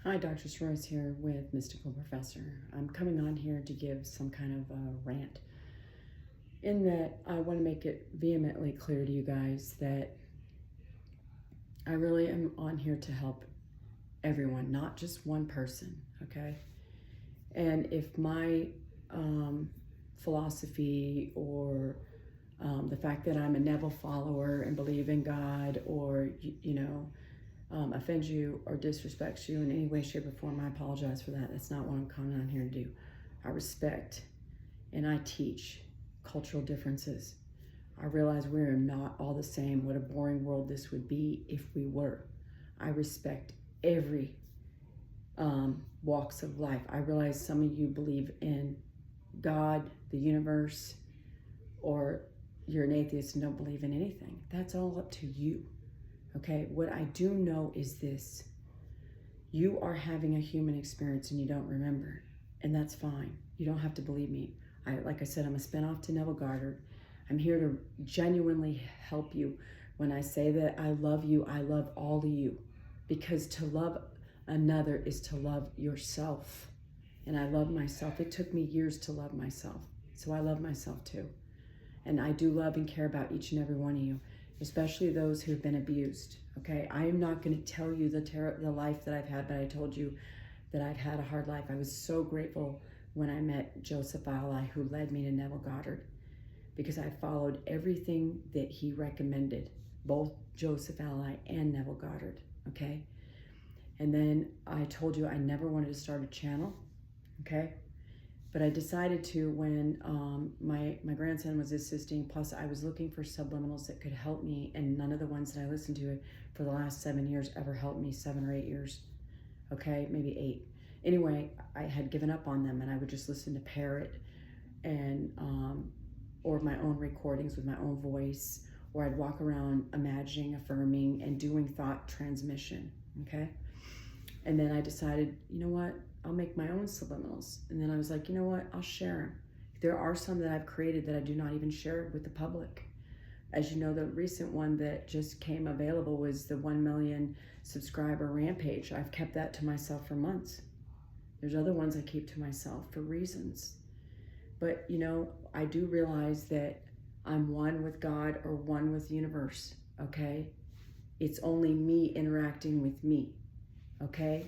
Hi, Dr. Royce here with Mystical Professor. I'm coming on here to give some kind of a rant in that I want to make it vehemently clear to you guys that I really am on here to help everyone, not just one person, okay? And if my philosophy or the fact that I'm a Neville follower and believe in God or, offends you or disrespects you in any way, shape, or form, I apologize for that. That's not what I'm coming on here to do. I respect and I teach cultural differences. I realize we're not all the same. What a boring world this would be if we were. I respect every walks of life. I realize some of you believe in God, the universe, or you're an atheist and don't believe in anything. That's all up to you. Okay, what I do know is this. You are having a human experience and you don't remember, and that's fine. You don't have to believe me. Like I said, I'm a spinoff to Neville Goddard. I'm here to genuinely help you. When I say that I love you, I love all of you, because to love another is to love yourself. And I love myself. It took me years to love myself, so I love myself too. And I do love and care about each and every one of you, especially those who've been abused, okay? I am not going to tell you the life that I've had, but I told you that I've had a hard life. I was so grateful when I met Joseph Ally, who led me to Neville Goddard, because I followed everything that he recommended, both Joseph Ally and Neville Goddard, okay? And then I told you I never wanted to start a channel, okay? But I decided to when my grandson was assisting, plus I was looking for subliminals that could help me, and none of the ones that I listened to for the last 7 years ever helped me, 7 or 8 years, okay, maybe 8. Anyway, I had given up on them, and I would just listen to Parrot and or my own recordings with my own voice, or I'd walk around imagining, affirming, and doing thought transmission, okay? And then I decided, you know what? I'll make my own subliminals. And then I was like, you know what? I'll share them. There are some that I've created that I do not even share with the public. As you know, the recent one that just came available was the 1 million subscriber Rampage. I've kept that to myself for months. There's other ones I keep to myself for reasons. But, I do realize that I'm one with God or one with the universe, okay? It's only me interacting with me, okay?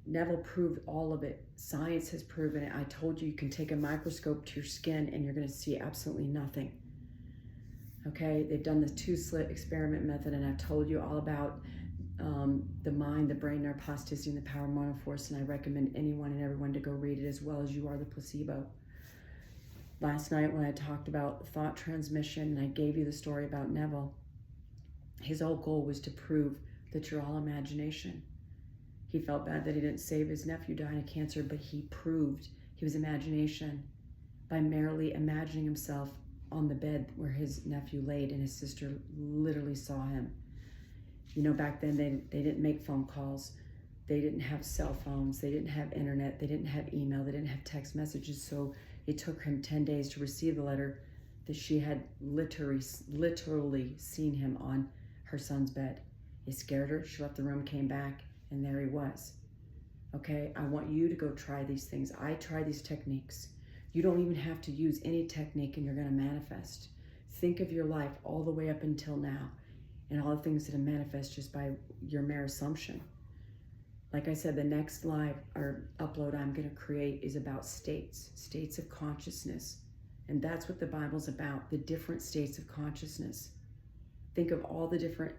Neville proved all of it. Science has proven it. I told you can take a microscope to your skin and you're going to see absolutely nothing. Okay, they've done the 2-slit experiment method, and I've told you all about the mind, the brain, neuroplasticity, and the power of monoforce, and I recommend anyone and everyone to go read it, as well as You Are the Placebo. Last night when I talked about thought transmission and I gave you the story about Neville, his whole goal was to prove that you're all imagination. He felt bad that he didn't save his nephew dying of cancer, but he proved he was imagination by merely imagining himself on the bed where his nephew laid, and his sister literally saw him. Back then they didn't make phone calls. They didn't have cell phones. They didn't have internet. They didn't have email. They didn't have text messages. So it took him 10 days to receive the letter that she had literally seen him on her son's bed. It scared her. She left the room, came back, and there he was. Okay, I want you to go try these things. I try these techniques. You don't even have to use any technique and you're going to manifest. Think of your life all the way up until now and all the things that have manifest just by your mere assumption. Like I said, the next live or upload I'm going to create is about states of consciousness. And that's what the Bible's about, the different states of consciousness. Think of all the different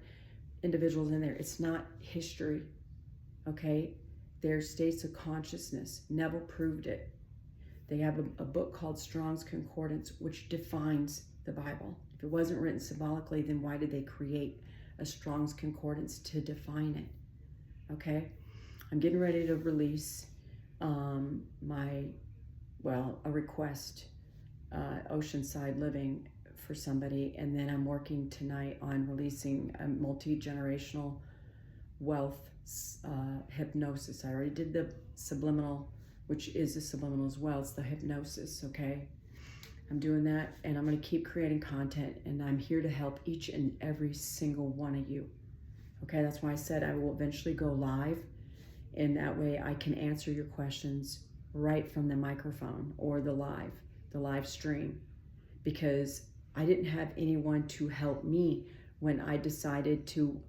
individuals in there. It's not history. Okay, they're states of consciousness. Neville proved it. They have a book called Strong's Concordance, which defines the Bible. If it wasn't written symbolically, then why did they create a Strong's Concordance to define it? Okay, I'm getting ready to release a request, Oceanside Living for somebody, and then I'm working tonight on releasing a multi-generational wealth hypnosis. I already did the subliminal, which is a subliminal as well. It's the hypnosis, okay? I'm doing that, and I'm going to keep creating content, and I'm here to help each and every single one of you. Okay, that's why I said I will eventually go live And that way I can answer your questions right from the microphone or the live stream, because I didn't have anyone to help me when I decided to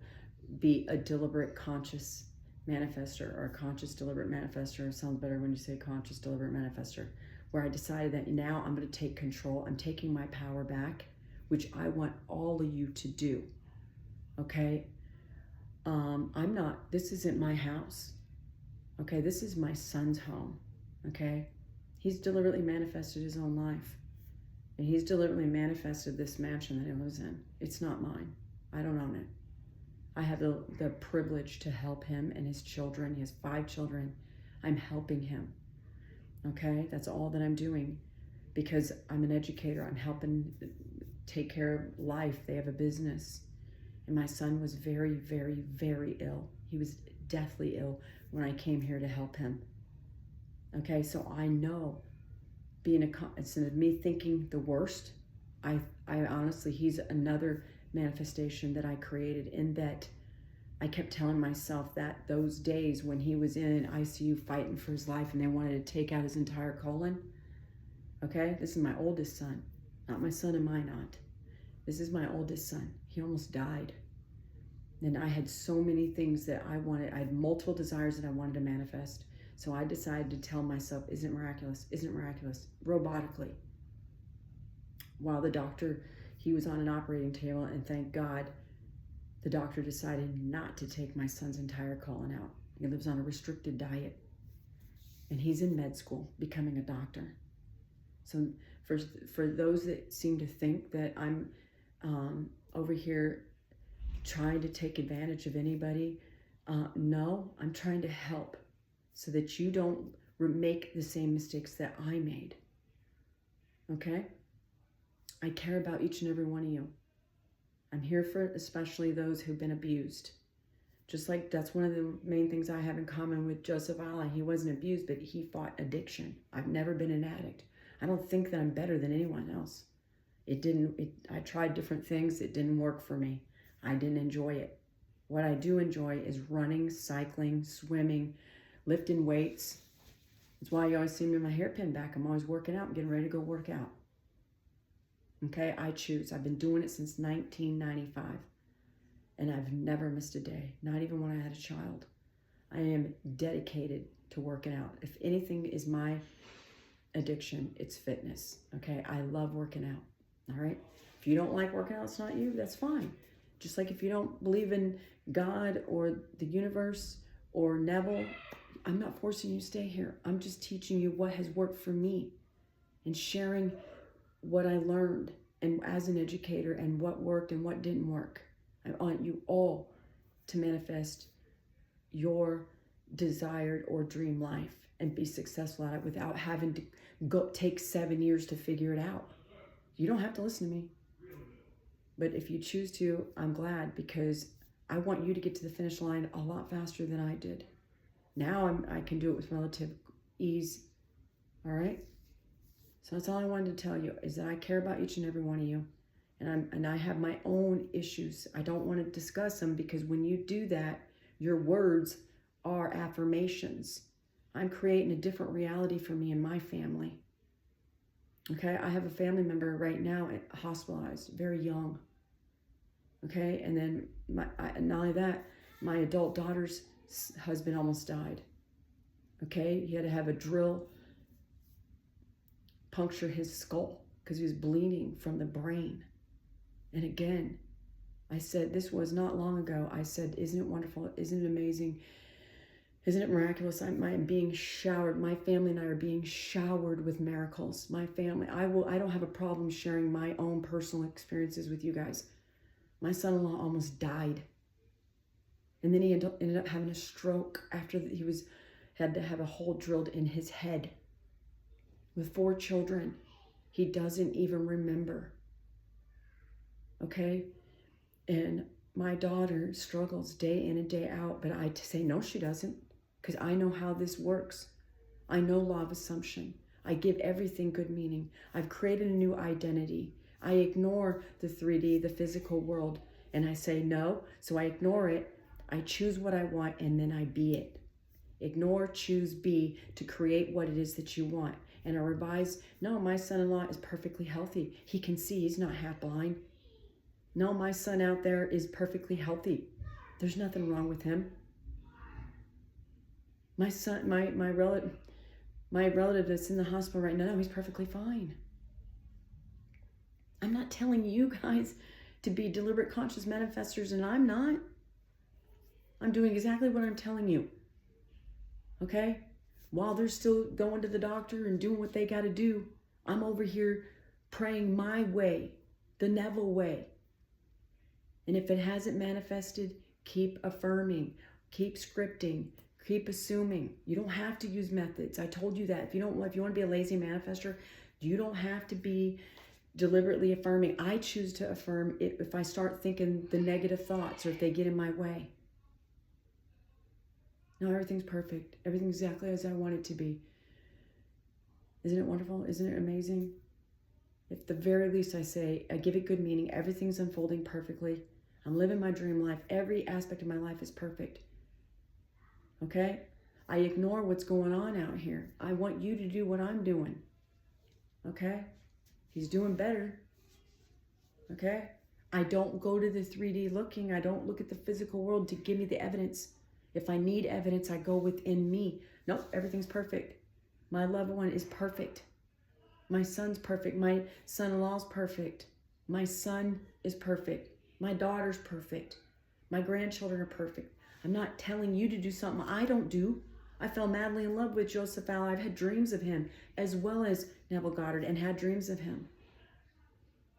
be a deliberate conscious manifester, or a conscious deliberate manifester. It sounds better when you say conscious deliberate manifester, where I decided that now I'm going to take control. I'm taking my power back, which I want all of you to do. Okay? This isn't my house. Okay? This is my son's home. Okay? He's deliberately manifested his own life. And he's deliberately manifested this mansion that he lives in. It's not mine. I don't own it. I have the privilege to help him and his children. He has 5 children. I'm helping him. Okay? That's all that I'm doing, because I'm an educator. I'm helping take care of life. They have a business. And my son was very, very, very ill. He was deathly ill when I came here to help him. Okay? So I know, instead of me thinking the worst, I honestly, he's another manifestation that I created, in that I kept telling myself that those days when he was in ICU fighting for his life and they wanted to take out his entire colon. Okay, this is my oldest son, not my son and my aunt. This is my oldest son. He almost died. And I had so many things that I wanted. I had multiple desires that I wanted to manifest. So I decided to tell myself, isn't it miraculous? Isn't it miraculous? Robotically. While the doctor, he was on an operating table, and thank God, the doctor decided not to take my son's entire colon out. He lives on a restricted diet, and he's in med school, becoming a doctor. So for those that seem to think that I'm over here trying to take advantage of anybody, no, I'm trying to help so that you don't make the same mistakes that I made. Okay? I care about each and every one of you. I'm here for especially those who've been abused. Just like that's one of the main things I have in common with Joseph Allah. He wasn't abused, but he fought addiction. I've never been an addict. I don't think that I'm better than anyone else. I tried different things. It didn't work for me. I didn't enjoy it. What I do enjoy is running, cycling, swimming, lifting weights. That's why you always see me in my hairpin back. I'm always working out and getting ready to go work out. Okay, I choose. I've been doing it since 1995. And I've never missed a day, not even when I had a child. I am dedicated to working out. If anything is my addiction, it's fitness. Okay, I love working out. All right, if you don't like working out, it's not you, that's fine. Just like if you don't believe in God or the universe or Neville, I'm not forcing you to stay here. I'm just teaching you what has worked for me and sharing what I learned and as an educator, and what worked and what didn't work. I want you all to manifest your desired or dream life and be successful at it without having to take 7 years to figure it out. You don't have to listen to me. But if you choose to, I'm glad, because I want you to get to the finish line a lot faster than I did. Now I can do it with relative ease. All right? So that's all I wanted to tell you, is that I care about each and every one of you. And I have my own issues. I don't want to discuss them, because when you do that, your words are affirmations. I'm creating a different reality for me and my family. Okay, I have a family member right now hospitalized, very young. Okay, and then not only that, my adult daughter's husband almost died. Okay, he had to have a drill puncture his skull because he was bleeding from the brain. And again, I said, this was not long ago. I said, isn't it wonderful? Isn't it amazing? Isn't it miraculous? I'm being showered. My family and I are being showered with miracles. My family, I don't have a problem sharing my own personal experiences with you guys. My son-in-law almost died. And then he ended up having a stroke after he had to have a hole drilled in his head. With 4 children, he doesn't even remember. Okay? And my daughter struggles day in and day out, but I say, no, she doesn't, because I know how this works. I know law of assumption. I give everything good meaning. I've created a new identity. I ignore the 3D, the physical world, and I say no, so I ignore it. I choose what I want, and then I be it. Ignore, choose B to create what it is that you want. And I revise, no, my son-in-law is perfectly healthy. He can see, he's not half blind. No, my son out there is perfectly healthy. There's nothing wrong with him. My son, my relative that's in the hospital right now, he's perfectly fine. I'm not telling you guys to be deliberate conscious manifestors, and I'm not. I'm doing exactly what I'm telling you. Okay? While they're still going to the doctor and doing what they got to do, I'm over here praying my way, the Neville way. And if it hasn't manifested, keep affirming, keep scripting, keep assuming. You don't have to use methods. I told you that. If you want to be a lazy manifester, you don't have to be deliberately affirming. I choose to affirm it if I start thinking the negative thoughts or if they get in my way. No, everything's perfect. Everything's exactly as I want it to be. Isn't it wonderful? Isn't it amazing? At the very least, I say, I give it good meaning. Everything's unfolding perfectly. I'm living my dream life. Every aspect of my life is perfect. Okay? I ignore what's going on out here. I want you to do what I'm doing. Okay? He's doing better. Okay? I don't go to the 3D looking. I don't look at the physical world to give me the evidence. If I need evidence, I go within me. Nope, everything's perfect. My loved one is perfect. My son's perfect. My son-in-law's perfect. My son is perfect. My daughter's perfect. My grandchildren are perfect. I'm not telling you to do something I don't do. I fell madly in love with Joseph Al. I've had dreams of him, as well as Neville Goddard, and had dreams of him.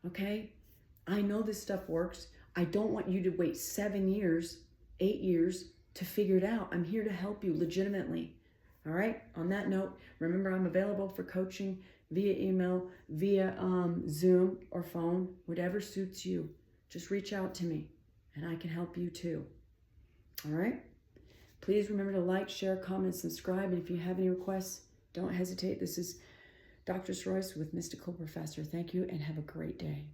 Okay? I know this stuff works. I don't want you to wait 7 years, 8 years to figure it out. I'm here to help you legitimately. All right? On that note, remember I'm available for coaching via email, via Zoom or phone, whatever suits you. Just reach out to me and I can help you too. All right? Please remember to like, share, comment, subscribe. And if you have any requests, don't hesitate. This is Dr. Royce with Mystical Professor. Thank you and have a great day.